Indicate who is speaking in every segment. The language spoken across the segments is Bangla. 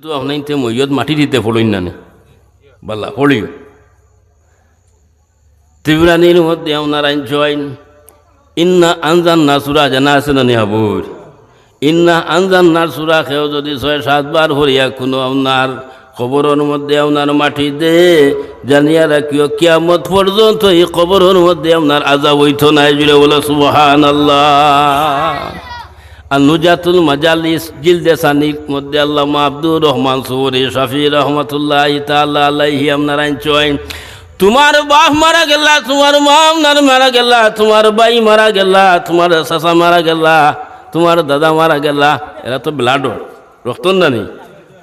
Speaker 1: তো আপনাইতে মইয়ত মাটি দিতে পড়ইন না বাল্লা পড়িও তিবরানির মধ্যে আপনার আইন জয়েন ইন্না আনজান না সুরা জানা আছে না নিহাবুর ইন্না আনজান না সুরা খেয়েও যদি ৬-৭ বার হরিয়া কোনো আপনার কবরের মধ্যে আপনার মাটি দে জানিয়া রাখিও কিয়ামত পর্যন্ত এই কবরের মধ্যে আপনার আযাব হইতো নাই জুড়ে বলে সুবহানাল্লাহ। আর নুজাতুল মাজালিস জিলদে সানির মধ্যে আল্লামা আব্দুর রহমান সুবরি শাফি রহমতুল্লাহ তাআলা আলাইহি আপনার আইন চয়েন তোমার বাপ মারা গেলা, তোমার মা আপনার মারা গেলা, তোমার ভাই মারা গেলা, তোমার চাচা মারা গেলা, তোমার দাদা মারা গেলা, এরা তো ব্লাডর রক্ত না নেই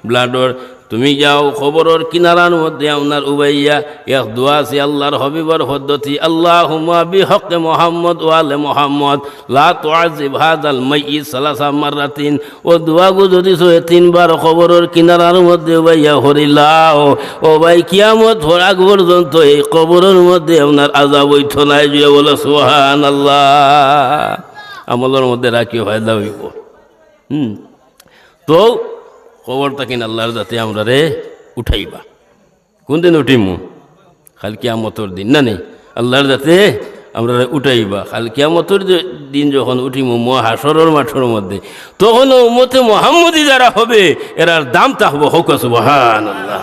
Speaker 1: ব্লাডর। তুমি যাও খবরের কিনারার মধ্যে আপনার উবাইয়া এক দোয়া আছে আল্লাহর হবিবর পদ্ধতি আল্লাহুম্মা বিহক্কে মুহাম্মদ ওয়া আলে মুহাম্মদ লা তুআযিব হাযাল মাইয়িত সালাসা মাররাতিন। ও দোয়াগু যদি ৩ বার খবরের কিনারার মধ্যে উবাইয়া হরিলাও ও ভাই কিয়ামত আগ পর্যন্ত এই কবরের মধ্যে আপনার আযাব হইতো না যে বলে সুবহানাল্লাহ। আমলের মধ্যে রাখিও ফায়দা হইব। তো খবরটা কিনা আল্লাহর যাতে আমরা রে উঠাইবা। কোন দিন উঠিমু? খাল কিয়ামতর দিন না নেই আল্লাহর যাতে আমরা রে উঠাইবা। খাল কিয়ামতর দিন যখন উঠিমু হাসরের মাঠের মধ্যে তখন উম্মতে মুহাম্মদী যারা হবে এরার দাম থাকবো হোক সুবহানাল্লাহ।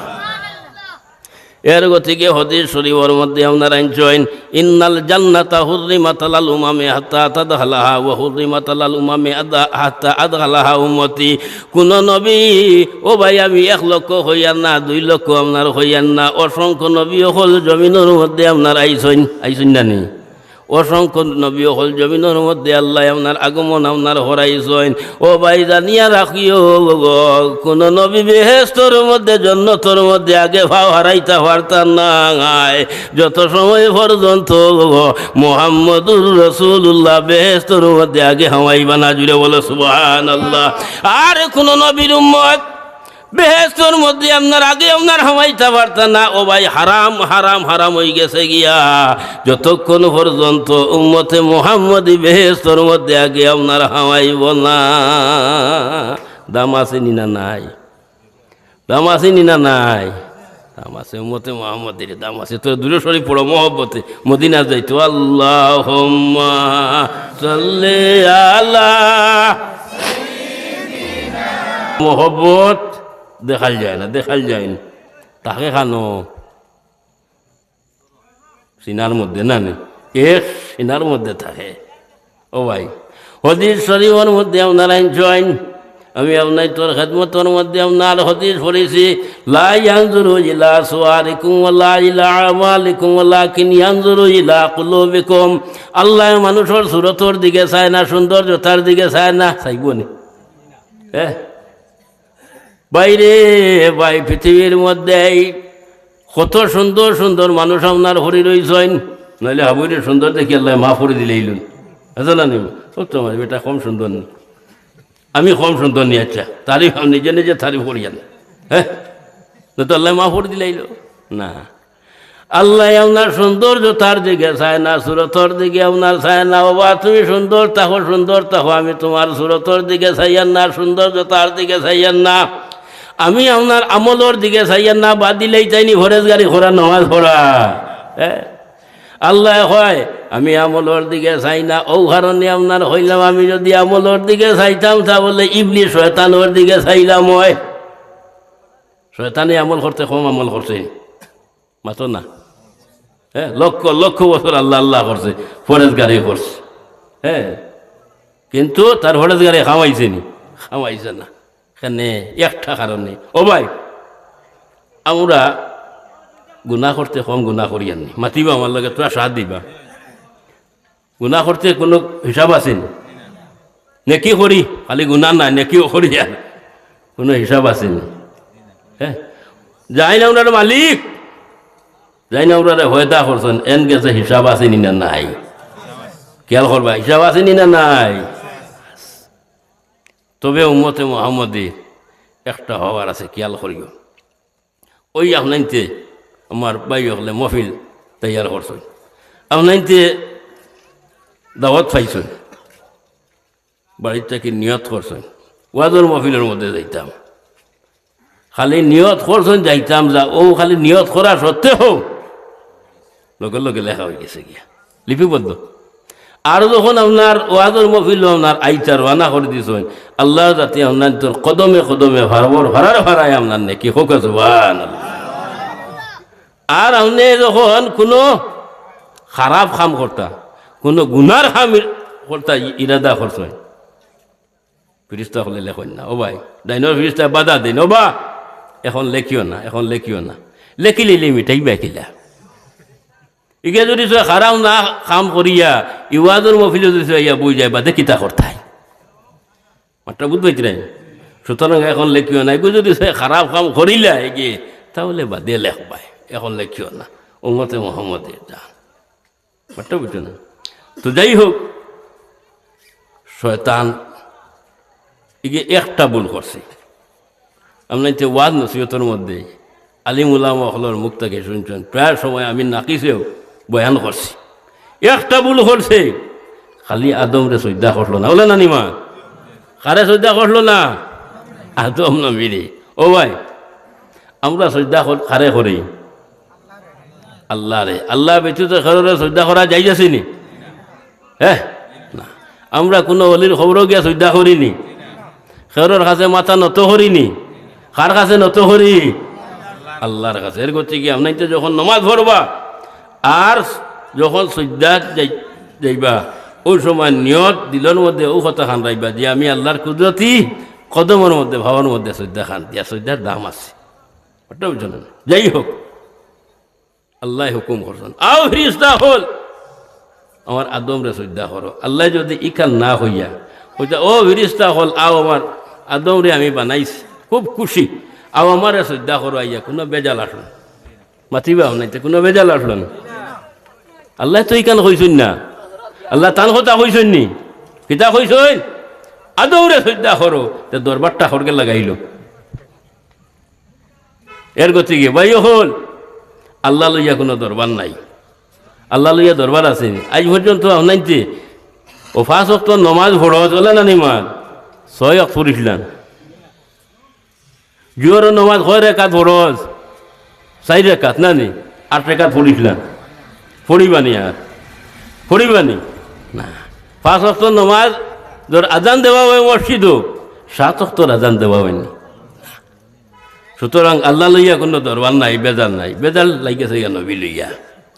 Speaker 1: এর গতিকে হাদিস শরীফের মধ্যে আপনার আইন জয়েন ইন্নাল জান্নাতা হুররিমাত আলাল উমামি হাত্তা তাদখালাহা ওয়া হুররিমাত আলাল উমামি হাত্তা আদখালাহা উম্মতি। কোন নবী ও ভাই আমি 1 লক্ষ হইয়ান না 2 লক্ষ আপনার হইয়ান না অসংখ্য নবী হল জমিনের মধ্যে আপনার আইসইন না নি অসংখ্য নবী হল জমিনের মধ্যে আল্লাহ আপনার আগমন আপনার হরাইছেন। ও ভাই জানিয়া রাখিও কোন নবী বেহেশতের মধ্যে জান্নাতের মধ্যে আগে ভাব হারাইতে পারতাম না যত সময় পর্যন্ত মুহাম্মদুর রাসূলুল্লাহ বেহেশতের মধ্যে আগে হাওয়াইবা না জুড়ে বলে সুবহানাল্লাহ। আর কোন নবীর উম্মত বেহেশতের মধ্যে আপনার আগে আপনার হামাইতে পারত না। ও ভাই হারাম হারাম হারাম হয়ে গেছে গিয়া যতক্ষণ পর্যন্ত উম্মতে মুহাম্মদী বেহেশতের মধ্যে আগে আপনার হামাইব না। দাম আছে নি না নাই? দাম আছে নি না নাই? দাম আছে উম্মতে মুহাম্মদীর দাম আছে। তো দূরে সরি পড়ো মহব্বতে মদিনা যাইতো আল্লাহুম্মা সাল্লি আলা মহব্বত দেখাল যায় না তাকে খানো সিনার মধ্যে না এক সিনার মধ্যে থাকে। ও ভাই হাদিস শরীফের মধ্যে আপনারা জয়েন আমি আপনার তোর খেদমতের মধ্যে আপনার হাদিস পড়েছি লা ইয়ানজুরু ইলা সুওয়ারিকুম ওয়ালা ইলা আমালিকুম ওয়ালাকিন ইয়ানজুরু ইলা কুলুবিকুম। আল্লাহ মানুষের সুরতর দিকে চায় না, সৌন্দর্যতার দিকে চায় না। চাইব নি? বাইরে ভাই পৃথিবীর মধ্যে কত সুন্দর সুন্দর মানুষ আপনার হরি রয়েছেন, নইলে হাবুরে সুন্দর দেখি আল্লাহ মা ফরি দিলেই আচ্ছা না নিব সত্য আমার বেটা কম সুন্দর নেই, আমি কম সুন্দর নি। আচ্ছা তারিফ নিজে নিজে তারিফ করিয়ান তো আল্লাহ মা ফরি দিলেইল না। আল্লাহ আপনার সৌন্দর্যতার দিকে চায় না, সুরতর দিকে আপনার চায় না। বাবা তুমি সুন্দর থাকো আমি তোমার সুরতর দিকে চাইয়ান না, সৌন্দর্যতার দিকে চাইয়ান না। আমি আপনার আমলর দিকে চাইয়ান না। বাদ দিলেই চাইনি ফরেজ গাড়ি ঘোরা নামাজ পড়া। আল্লাহ হয় আমি আমলর দিকে চাই না। ও কারণে আপনার হইলাম আমি যদি আমলর দিকে চাইতাম তাহলে ইবলিস শয়তানের দিকে চাইলাম। হয় শয়তানে আমল করতে কম আমল করছে মাত্র না। লক্ষ লক্ষ বছর আল্লাহ আল্লাহ করছে, ফরেজ গাড়ি করছে। কিন্তু তার ফরেজ গাড়ি খাওয়াইছে নি? খাওয়াইছে না। এখানে একটা কারণে ও ভাই আমরা গুনাহ করতে কম গুনাহ করি আনি মাতিবা আমার লগে তোরা সাথ দিবা। গুনাহ করতে কোনো হিসাব আছে নি? নেকি করি খালি গুনাহ না নেকিও করি আর কোনো হিসাব আছে নি? যাই না ওনার মালিক যাই না ওনারা হয়দা করছেন এন গেছে হিসাব আছে নি না নাই? খেয়াল করবা হিসাব আছে নি না নাই? তবে উম্মতে মুহাম্মদীর একটা হওয়ার আছে, খেয়াল করিও। ওই আপনাইতে আমার বাই হলে মহফিল তৈয়ার করছেন, আপনাইতে দাওয়াত পাইছেন, বাড়ির থেকে নিয়ত করছেন ওয়াজর মহফিলের মধ্যে যাইতাম। খালি নিয়ত করছেন যাইতাম যা ও খালি নিয়ত করা সত্ত্বেও লগে লগে লেখা হয়ে গেছে গিয়া লিপিবদ্ধ। আর যখন আপনার ওয়াজর মফিল আপনার আইচার ওয়ানা করে দিয়েছেন আল্লাহ যাতে আপনার তোর কদমে কদমে ভাড়ার ভাড়ায় আপনার নাকি হোক সুবহানাল্লাহ। আর আপনি যখন কোনো খারাপ কাম করতা কোনো গুনার কাম করতা ইরাদা করছেন ফিরিস্তা হলে লেখন না ও ভাই ডাইনর ফিরিস্তা বাধা দিন ও বা এখন লেখিও না এখন লেখিও না লেখিলে মিঠাই বেখিলা ইকে যদি খারাপ না কাম করিয়া ইওয়াজর মফিলে যদি ইয়া বই যায় বাদে কিতা করতাই মাত্রা বুঝবাই নাই। সুতরাং এখন লেখিও না এগুলো যদি খারাপ কাম করিলা এগিয়ে তাহলে বাদে লেখবাই এখন লেখিও না উম্মতে মুহাম্মদের জান মাত্রা বুঝছো না। তো যাই হোক শয়তান এগিয়ে একটা ভুল করছে আপনার যে ওয়াজ নসিহতের মধ্যে আলিম উলামা হলর মুখ থেকে শুনছেন প্রায় সময় আমি নাকিছেও বয়ান করছি একটা ভুল করছে খালি আদম রে শ্রদ্ধা করলো না বলে না নিমা কারে শ্রদ্ধা করলো না আদম নবীরে। ও ভাই আমরা শ্রদ্ধা কারে করি আল্লাহ রে আল্লাহ ব্যতীত কারোর শ্রদ্ধা করা যাই যাচ্ছিনি হ্যাঁ না আমরা কোনো অলির খবরও গিয়া শ্রদ্ধা করিনি কারোর কাছে মাথা নত করিনি কার কাছে নত করি আল্লাহর কাছে। এর করতে কি আপনার যখন নমাজ পড়বা আর যখন শ্রদ্ধা যাইবা ওই সময় নিয়ত দিলের মধ্যে ও কথা খান রাখবা যে আমি আল্লাহর কুদরতি কদমের মধ্যে ভাবার মধ্যে শ্রদ্ধা খান দিয়া শ্রদ্ধার দাম আছে ওটা বুঝলেন। যাই হোক আল্লাহ হুকুম করছেন আও ফিরিস্তা হল আমার আদম রে শ্রদ্ধা করো। আল্লাহ যদি ইকাল না হইয়া ওইটা ও ফিরিস্তা হল আও আমার আদম রে আমি বানাইছি খুব খুশি আও আমার শ্রদ্ধা করো আইয়া কোনো বেজাল আসলো মাতিবা নাইতে কোনো বেজাল আসলো না। আল্লাহ তো ইকান হইছেন না আল্লাহ তান কথা হইছেন নি কিতা হইছেন আদম রে শ্রদ্ধা করো তে দরবারটা হরকে লাগাইল। এর গতি গিয়ে ভাই হল আল্লাহ লইয়া কোনো দরবার নাই আল্লাহ লইয়া দরবার আছে আজ পর্যন্ত আপনাইতে ও 5 ওয়াক্ত নমাজ পড়ো চলে না নিমাজ 6 ওয়াক্ত পড়িছিলেন জোর নমাজ 6 রেখাত ফরজ 4 রেখাত না নি 8 রেখাত পড়িছিলেন পড়িবানি আর পড়িবানি না 5 ওয়াক্ত নমাজ ধর আজান দেওয়া হয় মসজিদও 7 ওয়াক্ত আজান দেওয়া হয়নি। সুতরাং আল্লাহ লইয়া কোনো দরবার নাই বেজাল নাই বেজাল লাগিয়েছে নবী লইয়া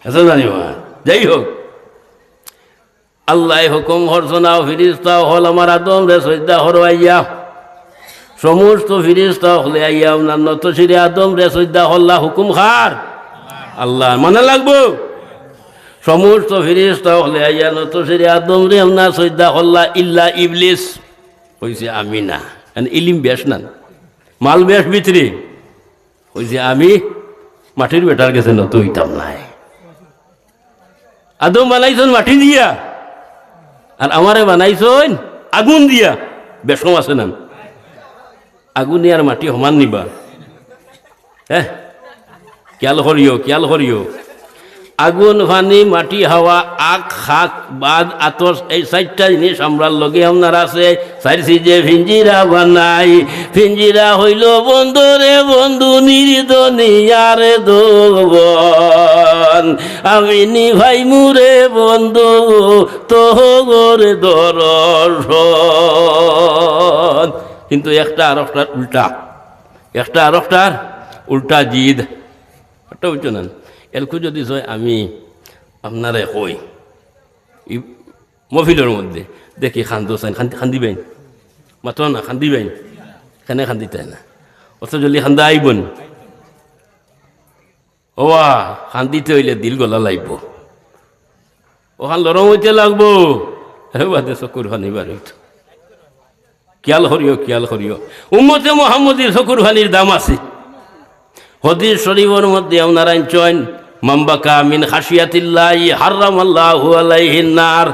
Speaker 1: এত জানিবা। যাই হোক আল্লাহ হুকুম হরসনাও ফিরিস্তা হল আমার আদম রে শ্রদ্ধা হর আইয়া সমস্ত ফিরিস্তা হলে আইয়া আপনার নত সিরে আদম রে শ্রদ্ধা হল্লা হুকুম খার আল্লাহ মানে লাগবো সমস্ত ফিরিস্তা হলে আইয়া নত সিরে আদম রে আপনার শ্রদ্ধা হল্লা ইল্লা ইবলিস হয়েছে আমি না ইলিম বেশ না মাল বেশ ভিতরে হয়েছে আমি মাটির বেটার গেছে নত হইতাম নাই আদম বানাইছেন মাটি দিয়া আর আমারে বানাইছেন আগুন দিয়া বেশম আছে না আগুন আর মাটি সমান নিবা হ্যাঁ খেয়াল করিও আগুন পানি মাটি হাওয়া আখ শাক বাদ আতস এই 4টা জিনিস আমরার লগে আপনার আছে চাইছি যে ফিঞ্জিরা বানাই ফিঞ্জিরা হইল বন্ধু রে বন্ধু নির্দনিয়ারে দোবন আমি নিভাই মুরে বন্ধু তোরে দর্শন। কিন্তু একটা আর একটার উল্টা জিদ একটা বুঝছো না এলকু যদি হয় আমি আপনারে কই মফিলের মধ্যে দেখি খান্দো চাই খান্দিবেন মাত্র না খান্দিবেন কেন খান্দিতে না অত জলদি খান্দা আইবন ওয়া খান্দিতে হইলে দিল গলা লাগব ওখান লরম হইতে লাগবো বাদে চকুর ফানিবার হইতো খেয়াল করিও উম্মতে মুহাম্মদের চকুর ফানির দাম আছে। হাদিস শরীফের মধ্যে আপনারা আনছেন মামবাকা মিন খাশিয়াতিল্লাহি হারামাল্লাহু আলাইহিন নার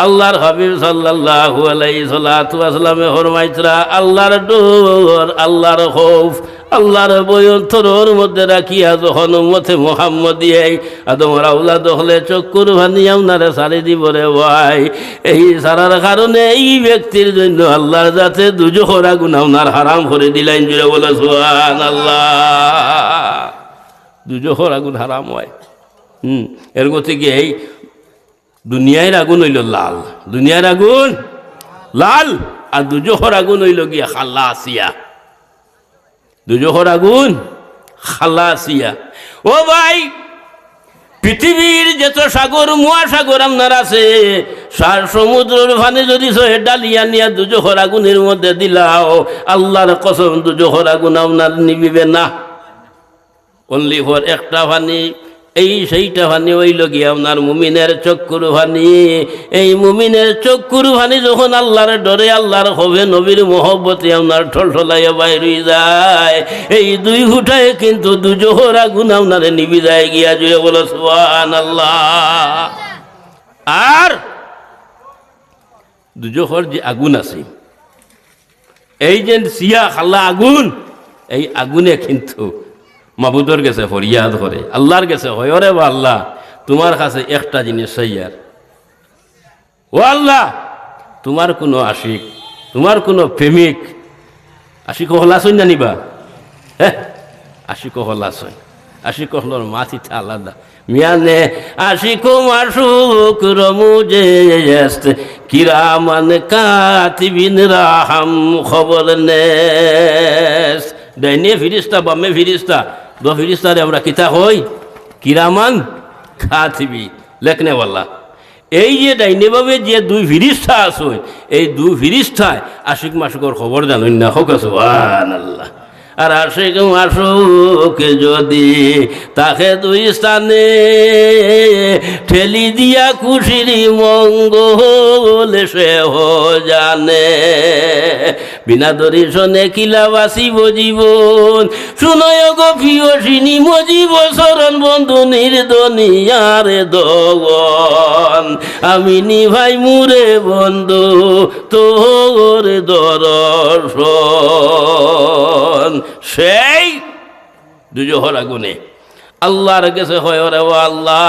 Speaker 1: আল্লাহর হাবিব সাল্লাল্লাহু আলাইহি সাল্লাতু ওয়াসাল্লামে ফরমাইতরা আল্লাহর ডর আল্লাহর খৌফ আল্লাহর বয়ন্তরের মধ্যে রাখিয়া যখন উম্মতে মুহাম্মদিয়াই আদমের আওলাদ হলে চক্ষুর ভানি আপনারে সারি দিব রে ভাই। এই সারার কারণে এই ব্যক্তির জন্য আল্লাহর যাতে দুজোহর আগুন আপনার হারাম করে দিলেন, জুড়ে বলে সুবহানাল্লাহ। দুজোহর আগুন হারাম হয়। এর গতিকে এই দুনিয়ার আগুন হইল লাল, দুনিয়ার আগুন লাল, আর দুজোহর আগুন হইল গিয়া খালাসিয়া, দুজোহর আগুন খালাসিয়া। ও ভাই, পৃথিবীর যত সাগর মহাসাগর আপনার আছে, সার সমুদ্রের ফানে যদি ডালিয়া নিয়া দুজোহর আগুনের মধ্যে দিলাও, আল্লাহর কসম দুজোহর আগুন আপনার নিবিবে না। অনলি ফর একটা ফানি, এই সেইটা ভানি হইল গিয়া আপনার মুমিনের চক্ষুর ভানি। এই মুমিনের চক্ষুর ভানি যখন আল্লাহর ডরে, আল্লাহর হবে নবীর মহব্বতে আপনার ঠলঠলাইয়া বাইরে যায়, এই দুই ফুটায় কিন্তু দুজোহর আগুন আপনারে নিবি যায় গিয়া, জুড়ে বলো সুবহানাল্লাহ। আর দুজোহর যে আগুন আছে, এই যে সিয়া খাল্লা আগুন, এই আগুনে কিন্তু মাবুদর গেছে ফরিয়াদ করে, আল্লাহর গেছে হয়, ওরে বা আল্লাহ তোমার কাছে একটা জিনিস চাইয়ার, ও আল্লাহ তোমার কোনো আশিক, তোমার কোনো প্রেমিক, আশিক হলাসই না নিবা, হ্যাঁ আশিক হলাসই, আশিক হলর মাথিটা আলাদা মিয়ানে। আশিক মাসুক রমুজে কিরামান কাতিবিন রাহাম খবর নেস। ডাইনে ফিরিস্তা বামে ফিরিস্তা, দো ফিরিস্তারে আমরা কিতা হই কিরামান কাতিবি, লেখনেওয়ালা। এই যে ডাইনে বামে যে দুই ফিরিস্তা আছে, এই দুই ফিরিস্তায় আশিক মাসুকর খবর জানেন না, হোক সুবহানাল্লাহ। আর আশিক মাসুক যদি তাকে দুই স্থানে ঠেলি দিয়া খুশির মঙ্গল সে জানে, বিনা দর্শনে কিলা বাসিব জীবন, শুনয় গো প্রিয়সিনী মজিব শরণ বন্ধু নির্দনিয়ার দগন, আমি নিভাই মুরে বন্ধু তোর দর্শন। সেই দুজোহর আগুনে আল্লাহর গেছে হয়, ওরে ও আল্লাহ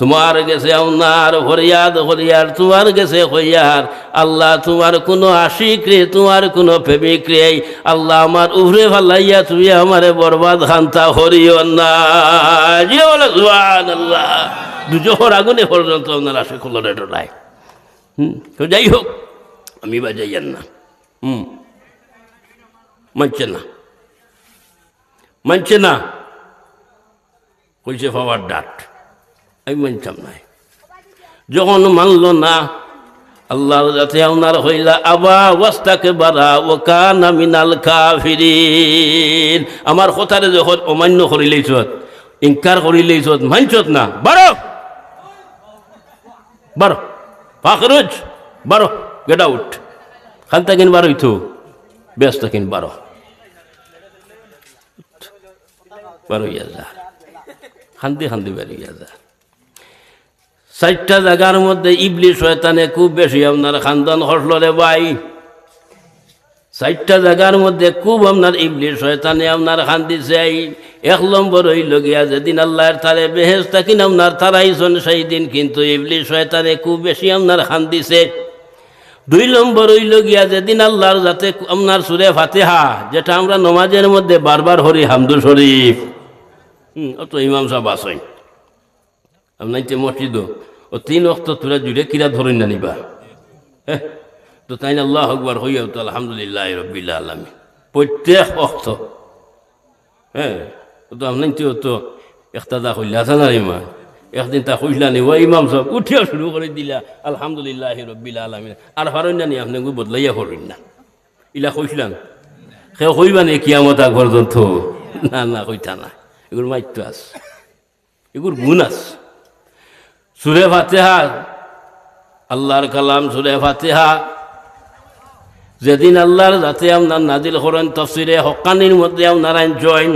Speaker 1: তোমার গেছে আপনার ফরিয়াদ, ফরিয়াদ তোমার গেছে হইয়ার, আল্লাহ তোমার কোনো আশিক রে, তোমার কোনো প্রেমিক রে, আল্লাহ আমার উভরে ফালাইয়া তুমি আমারে বরবাদ খান্তা হরিও না, যে বলে সুবহানাল্লাহ। দুজোহর আগুনে পর্যন্ত আপনার আশিক হলো রেটো নাই। তো যাই হোক, আমি বাজাইয়েন না, মানছে না, মানছে না, কইছে পাওয়ার ডাট, আমি মানতাম নাই। যখন মানল না, আল্লাহর যাতে আপনার হইলা আবা ওয়াস্তাকে বারা ও কানা মিনাল কাফিরিন। আমার কথারে যখন অমান্য করিলেইছত, ইনকার করিলেইছত, মানছত না, বারো বারো ফাখরুজ বারো, গেট আউট, খান তাকিন বারো হইতো, ব্যস্ত কিন বারো, বারো ইয়া যা, খান্দি খান্দি বেরিয়ে যা। 4টা জায়গার মধ্যে ইবলিস শয়তানে খুব বেশি আপনার খানদান হসল রে ভাই। 4টা জায়গার মধ্যে খুব আপনার ইবলিস শয়তানে আপনার খান্দিছে। 1 নম্বর হইল গিয়া যেদিন আল্লাহর তারে বেহেশত কিন আপনার তারাইছেন, সেই দিন কিন্তু ইবলিস শয়তানে খুব বেশি আপনার খান্দিছে। 2 নম্বর হইল গিয়া যেদিন আল্লাহর যাতে আপনার সূরা ফাতিহা, যেটা আমরা নমাজের মধ্যে বারবার হরি হামদু শরীফ, অত ইমাম সাহেব আসেন আপনার মসজিদ, ও 3 ওয়াক্ত তোরা জুড়ে কিরা ধরেন না নিবা, হ্যাঁ তো তাই না আল্লাহু আকবার হইয়া তো আলহামদুলিল্লাহ রাব্বিল আলামিন প্রত্যেক ওয়াক্ত, হ্যাঁ তো আপনার তো একতাদা হইলা আছে না ইমা, একদিন তা হইলা নি, ও ইমাম সাহেব উঠিয়া শুরু করে দিলা আলহামদুলিল্লাহ রাব্বিল আলামিন, আর পারেন না নি আপনি বদলাইয়া করেন না, ইলা কইলাম সে কইবা নি কিয়ামত আগ পর্যন্ত, না না কইতা না, এগুলো মাইতো আস, এগুলোর গুণ আস। সূরা ফাতিহা আল্লাহর কালাম, সূরা ফাতিহা যেদিন আল্লাহর যাতে আপনার নাজিল করেন তাফসীরে হক্কানির মধ্যে আপনারা জয়েন,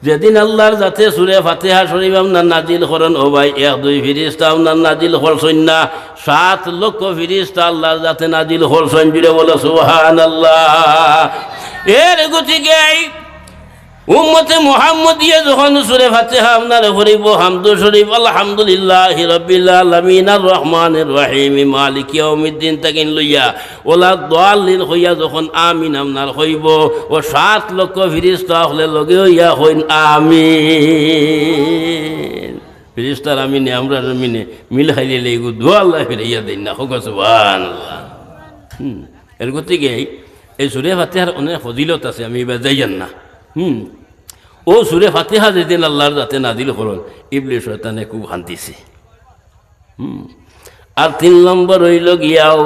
Speaker 1: যেদিন আল্লাহর যাতে সূরা ফাতিহা শরীফ আপনার নাজিল করেন, ও ভাই 1-2 ফিরিস্তা আপনার নাজিল করছেন না, 7 লক্ষ ফিরিস্তা আল্লাহর যাতে নাজিল করছেন, জুড়ে বলো সুবহানাল্লাহ। এর গতিকে উম্মতে মুহাম্মদিয়া যখন সূরা ফাতিহা আপনার পড়িব হামদু শরীফ আলহামদুলিল্লাহি রাব্বিল আলামিন আর রহমানির রহিম মালিক ইয়াউমিদ্দিন তাকিন লইয়া ওলা দাল্লিন হইয়া যখন আমিন আপনার হইব ও 7 লক্ষ ফেরেশতা হলে লগে হইয়া হইন আমিন। ফেরেশতার আমিনে আমরা আমিনে মিল খাইলে লেগু দোয়া আল্লাহ ফিরাইয়া দেন না হোক সুবহানাল্লাহ। এর গতিকে এই সূরা ফাতিহার অনেক ফজিলত আছে, আমি এবার যাইয়ান না। ও সূরা ফাতিহা যেদিন আল্লাহর যাতে নাজিল করল ইবলিস শয়তানে খুব হান্তিছে। আর 3 নম্বর হইল গিয়াও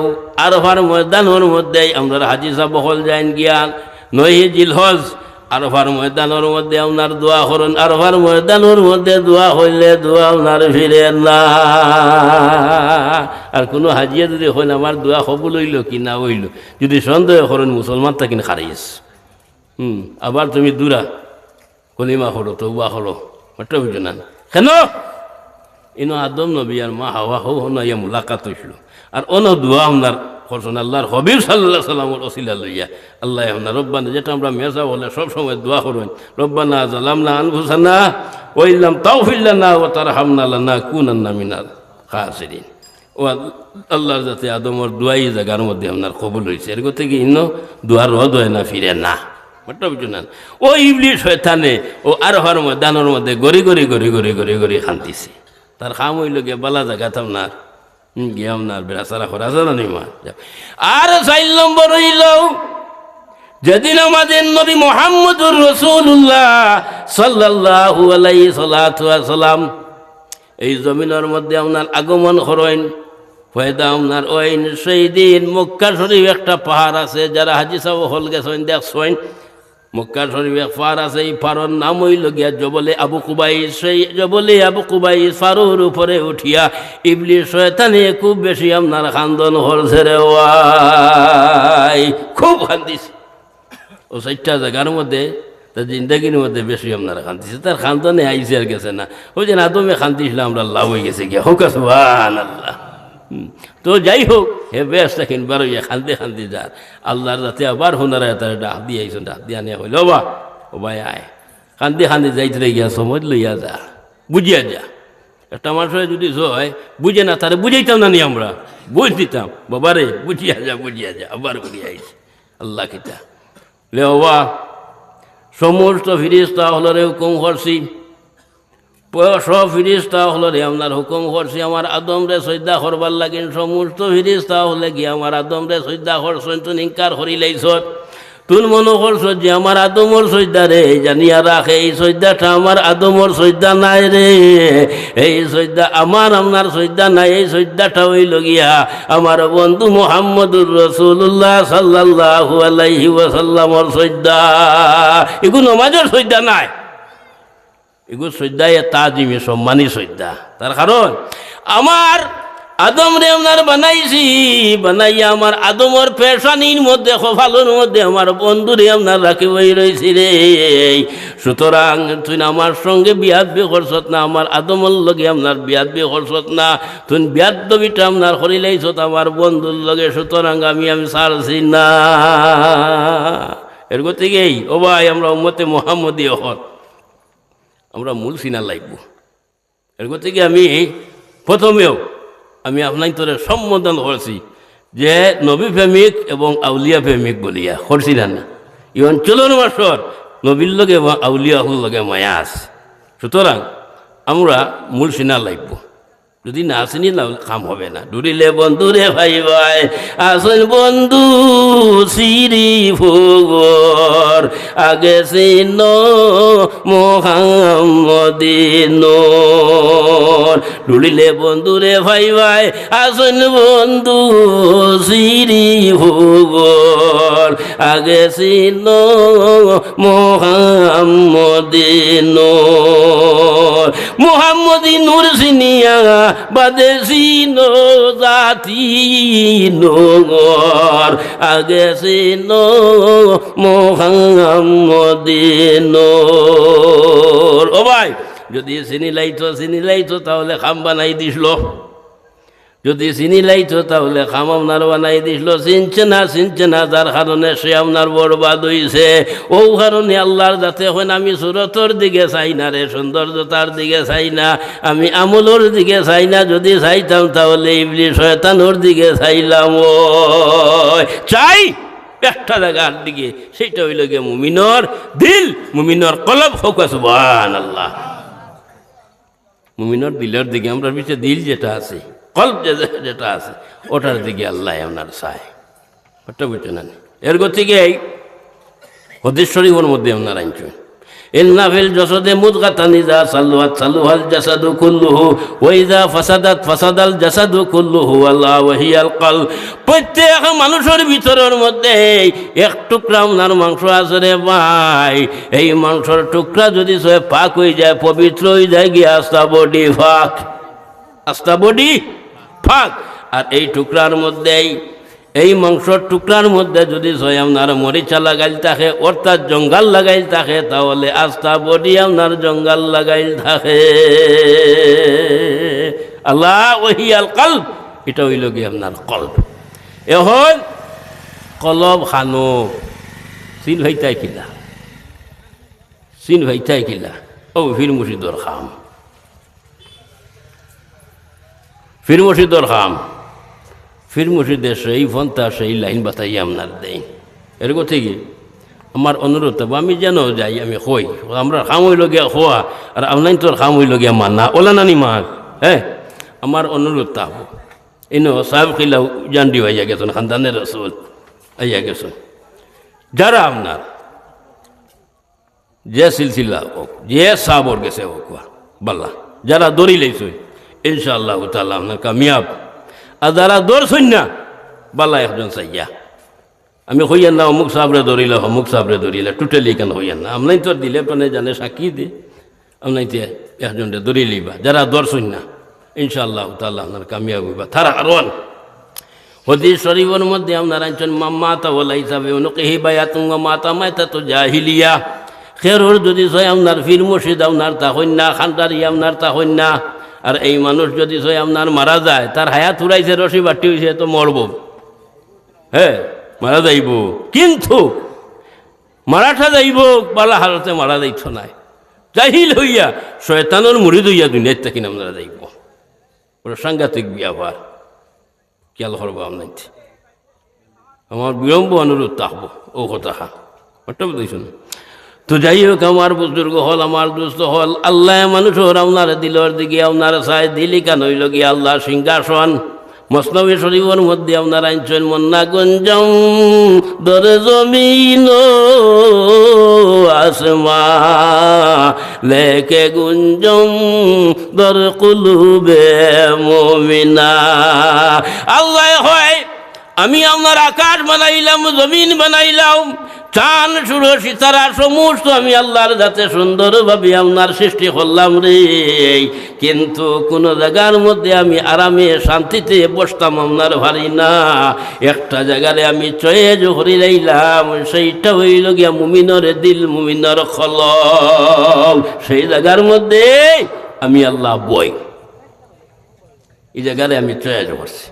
Speaker 1: আরফার ময়দানের মধ্যে আমরা হাজি সাহেব বহল যাইন গিয়ান 9 জিলহজ আরফার ময়দানের মধ্যে আপনার দোয়া করুন। আরফার ময়দানের মধ্যে দোয়া হইলে দোয়া আপনার ফিরে না। আর কোনো হাজিয়া যদি হইল আমার দোয়া কবুল হইল কি না হইল যদি সন্দেহ করেন মুসলমান তাকিন খারাইস। আবার তুমি দূরা কলিমা হলো তৌবা হলো একটা বুঝো না কেন ইনো আদম নবী আর মা হাওয়া হো ইয়া মুলাকাত হইছিল। আর অন দোয়া আপনার করছেন আল্লাহর হবিব সাল্লাল্লাহু সাল্লামের ওসিলা লইয়া আল্লাহ আপনার রব্বানা, যেটা আমরা মেজা বলে সবসময় দোয়া করবেন, রব্বানা জালামনা আনফুসানা ওয়া ইল্লাম তাগফির লানা ওয়া তারহামনা লানাকুনান্না মিনাল খাসিরিন। ও আল্লাহর যাতে আদমর দোয়াই জায়গার মধ্যে আপনার কবুল হয়েছে। এর গতি কি ইন্ন দোয়ার রদ হয় না ফিরে না বট্টা বুঝুন না। ও ইবলিস শয়তানে ও আরফার ময়দানের মধ্যে গড়ি গড়ি গড়ি গড়ি গড়ি গড়ি খান্তিছে। তার খাম হইল গিয়ে বালা জায়গা আপনার গিয়ে আপনার বেড়াচারা করা জানা নিমা। আর 4 নম্বর হইল যেদিন আমাদের নবী মুহাম্মদুর রাসূলুল্লাহ সাল্লাল্লাহু আলাইহি সাল্লাম এই জমিনের মধ্যে আপনার আগমন করেন, ফয়দা আপনার ওইন সেই দিন মক্কা শরীফ একটা পাহাড় আছে, যারা হাজি সাহেব হল গেছেন দেখছেন মক্কা শরীফ এক পাহাড় আছে, এই পাহাড়ের নাম হইল গিয়া জবলে আবু কুবাইস। সেই জবলে আবু কুবাইস পাহাড়ের উপরে উঠিয়া ইবলিস শয়তানে খুব বেশি আপনার খান্দন হলছে রে ওয়াই, খুব খান্দিছে। ও 4টা জায়গার মধ্যে তার জিন্দগির মধ্যে বেশি আপনারা খান্দিছে, তার খান্দনে আইসে আর গেছে না। ওই যে আদমে খান্দিছিল আমরা লাভ হয়ে গেছে গিয়া হোক সুবহানাল্লাহ। তো যাই হোক হে বেশ দেখেন বারো ইয়া খান্দি খান্দি যার আল্লাহর যাতে আবার হোনারায় তার ডাক দিয়ে আইসন, ডাক দিয়া নিয়ে হইল বা ও ভাই আয় খান্দি খান্দি যাইতে গিয়া সময় লইয়া যা বুঝিয়া যা। একটা মানুষের যদি হয় বুঝে না তারে বুঝাইতাম না নি আমরা, বুঝ দিতাম বাবারে বুঝিয়া যা আবার বুঝিয়া আইসে আল্লাহ কিতা লে বাবা। সমস্ত ফিরিস্তা হলরে হুকুম করছি, সব ফিরিস্তা হলরে আপনার হুকুম করছি আমার আদম রে সজ্জা করবার লাগিন। সমস্ত ফিরিস্তা হলে গিয়ে আমার আদম রে সজ্জা করছেন, তুন ইনকার করি লাইছ, তুন মনে করছ যে আমার আদমর সজ্জা রে জানিয়া রাখে এই সজ্জাটা আমার আদমর সজ্জা নাই রে, এই সজ্জা আমার আপনার সজ্জা নাই, এই সজ্জাটা হইল গিয়া আমার বন্ধু মুহাম্মদুর রাসূলুল্লাহ সাল্লাল্লাহু আলাইহি ওয়াসাল্লামর সজ্জা। এগুলো নমাজের সজ্জা নাই, এগুলো সজ্জায় তাজিমে সম্মানী সজ্জা। তার কারণ আমার আদম রে আপনার বানাইছি, বানাইয়া আমার আদমর পেশানির মধ্যে কপালের মধ্যে আমার বন্ধুরে আপনার রাখি বই রয়েছি রে। সুতরাং তুই আমার সঙ্গে বিয়াদবি করছত না, আমার আদমর লগে আপনার বিয়াদবি করছত না, তুই বিয়াদবিটা আপনার করি লাইছত আমার বন্ধুর লগে, সুতরাং আমি ছাড়ছি না। এর গতিকেই ও ভাই আমরা উম্মতে মুহাম্মদী হল আমরা মূল সিনা লাগব। এর গতিকে আমি প্রথমেও আমি আপনার তোরে সম্বোধন করছি যে নবী প্রেমিক এবং আউলিয়া প্রেমিক বলিয়া করছি না। এই অঞ্চলের মাসর নবীর লগে এবং আউলিয়াহুর লগে মায়া আছে, সুতরাং আমরা মূল সিনা লাগব। যদি না আসেনি না কাম হবে না। ডুরিলে বন্ধু রে ভাই ভাই আসল বন্ধু সিরি ভোগর আগে সিন মোহাম্মদিন। ডুরিলে বন্ধু রে ভাই ভাই আসল বন্ধু সিরি ভোগর আগে সিন মোহাম্মদিন। মোহাম্মদিনুর সিনিয়া বাদেশিন জাতি নগর আগে সিন মোহাম্মদিন। ও ভাই যদি চিনি লাইতো তাহলে খাম বানাই দিছিল, যদি চিনি লাইতো তাহলে খাম আপনার বানাই দিছিল, চিনছে না, যার কারণে সে আপনার বরবাদ হইছে। ও কারণে আল্লাহর যাতে এখন আমি সুরতর দিকে চাই না রে, সৌন্দর্যতার দিকে চাই না, আমি আমলের দিকে চাই না। যদি চাইতাম তাহলে ইবলিস শয়তানের দিকে চাইলাম। ও চাই একটা জায়গার দিকে, সেইটা হইল গিয়ে মুমিনর দিল, মুমিনর কলব। হোক সুবহানাল্লাহ। মুমিনর দিলের দিকে, আমরা পিছিয়ে দিল যেটা আছে, কলব যেটা আছে, ওটার দিকে আল্লাহ আপনার চায়। ওটা বুঝতে না। এর গতিকে এই হাদিস শরীফের মধ্যে আপনার আনছেন, ইন্না ফিল জাসাদি মুদগাতান ইযা সাল্লাত সাল্লাল জাসাদু কুল্লুহু ওয়া ইযা ফাসাদাত ফাসাদাল জাসাদু কুল্লুহু আল্লাহ ওয়া হিয়াল কলব। প্রত্যেক মানুষের ভিতরের মধ্যে এক টুকরা আপনার মাংস আছে রে ভাই। এই মাংসের টুকরা যদি সে পাক হয়ে যায়, পবিত্র হয়ে যায়, গিয়ে আস্তা বডি ফাক, আস্তা বডি ফাক। আর এই টুকরার মধ্যেই, এই মাংসর টুকরার মধ্যে যদি সয় আপনার মরিচা লাগাইল থাকে, অর্থাৎ জঙ্গাল লাগাইল থাকে, তাহলে আস্থা বডি আপনার জঙ্গাল লাগাইল থাকে। আল্লাহ ওহিয়াল কলব, এটা হইল গিয়ে আপনার কলব। এখন কলব খানো চিন ভাইতাই কিলা, চিন ভাইতাই কিলা। ও ফির মুর্শিদর খাম, ফির মুর্শিদর খাম, ফির মুর্শিদের সেই ফন্তা সেই লাইন বাতাই আপনার দেয়। এর থেকে আমার অনুরোধ হবো, আমি যেন যাই আমি কই, আমরা খাম হইল গিয়া খোয়া, আর আপনার তোর খাম হইল গিয়া মানা, ওলা নানি মাক। হ্যাঁ, আমার অনুরোধ হবো, এনে সাহেব খিলা জান্ডি হইয়া গেছেন, খানদানের রসুল আইয়া গেছেন, যারা আপনার যে সিলসিলা হোক, যে সাবর গেছে হোক বাল্লা, যারা দড়ি লাইছে ইনশাআল্লাহ তাআলা আপনার কামিয়াব। আর যারা দৌড়ছই না বাল্লা একজন চাইয়া, আমি হইয়ান না অমুক সাবরে ধরিলে অমুক সাবরে ধরিলে, টোটালি কেন হইয়ান না। আমরাই তোর দিলে মানে জানে সাক্ষী দে, আমরাই তে একজনটা ধরি লইবা। যারা দর্শন না ইনশাআল্লাহ তাআলা আপনার কামিয়াব হইবা। তারা কারণ হাদিস শরীফের মধ্যে আপনার আনছেন, মাতা ওলা হিসাবে অনুকেহি বায়াতুম মাতা মাতা তো জাহিলিয়া। খেরোর যদি সয় আপনার ফির মুর্শিদ আপনার তা হইন না, খানদারি আপনার তা হইন না। আর এই মানুষ যদি সয় আপনার মারা যায়, তার হায়াত উড়াইছে, রশি বাটি হয়েছে, তো মরব, হ্যাঁ মারা যাইব। কিন্তু মারাঠা যাইব বালা হালতে মারা যাইত নাই, জাহিল হইয়া শয়তানোর মুরিদ হইয়া দুনিয়ার থাকি আপনারা যাইব। ওরা সাংঘাতিক ব্যবহার, খেয়াল করবো আপনার। আমার বিলম্ব অনুরোধ থাকবো ও কথা ওটা বুঝেছেন। তো যাই হোক, আমার বুজুর্গ হল, আমার দুস্থ হল, আল্লাহ মানুষের আপনার দিলর দিকে আপনার চাই দিলি কেন হইল গিয়ে আল্লাহ সিংহাসন। মসনবী শরীফের মধ্যে আপনার আনছেন, মন্না গুঞ্জম দরে জমিন আসমা লেকে গুঞ্জম দর কুলুবে মুমিনা। আল্লাহ হয়, আমি আপনার আকাশ বানাইলাম, জমিন বানাইলাম, চান সূর্য সিতারা সমস্ত আমি আল্লাহর যাতে সুন্দরভাবে আপনার সৃষ্টি করলাম রে। কিন্তু কোন জায়গার মধ্যে আমি আরামে শান্তিতে বসতাম আপনার ভারি না। একটা জায়গায় আমি চয়েজ হরি লাইলাম, সেইটা হইল গিয়া মুমিনর দিল, মুমিনর কলব। সেই জায়গার মধ্যে আমি আল্লাহ বই, এই জায়গায় আমি চয়েজ করছি।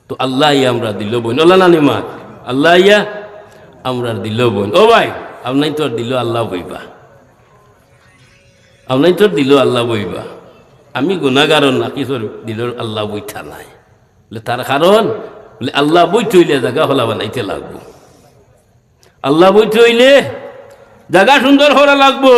Speaker 1: তো আল্লাহ আমরা দিল বই নলা নানি মা, আল্লাহ ইয়া আমরা দিল বোন। ও ভাই, আপনাই তোর দিল আল্লাহ বইবা, আপনাই তোর দিল আল্লাহ বইবা। আমি গুণাগার না, কিছু দিল আল্লাহ বইঠা নাই। বলে তার কারণ বলে আল্লাহ বইতে হইলে জায়গা হলা বানাইতে লাগবো, আল্লাহ বইতে হইলে জায়গা সুন্দর হওয়া লাগবো।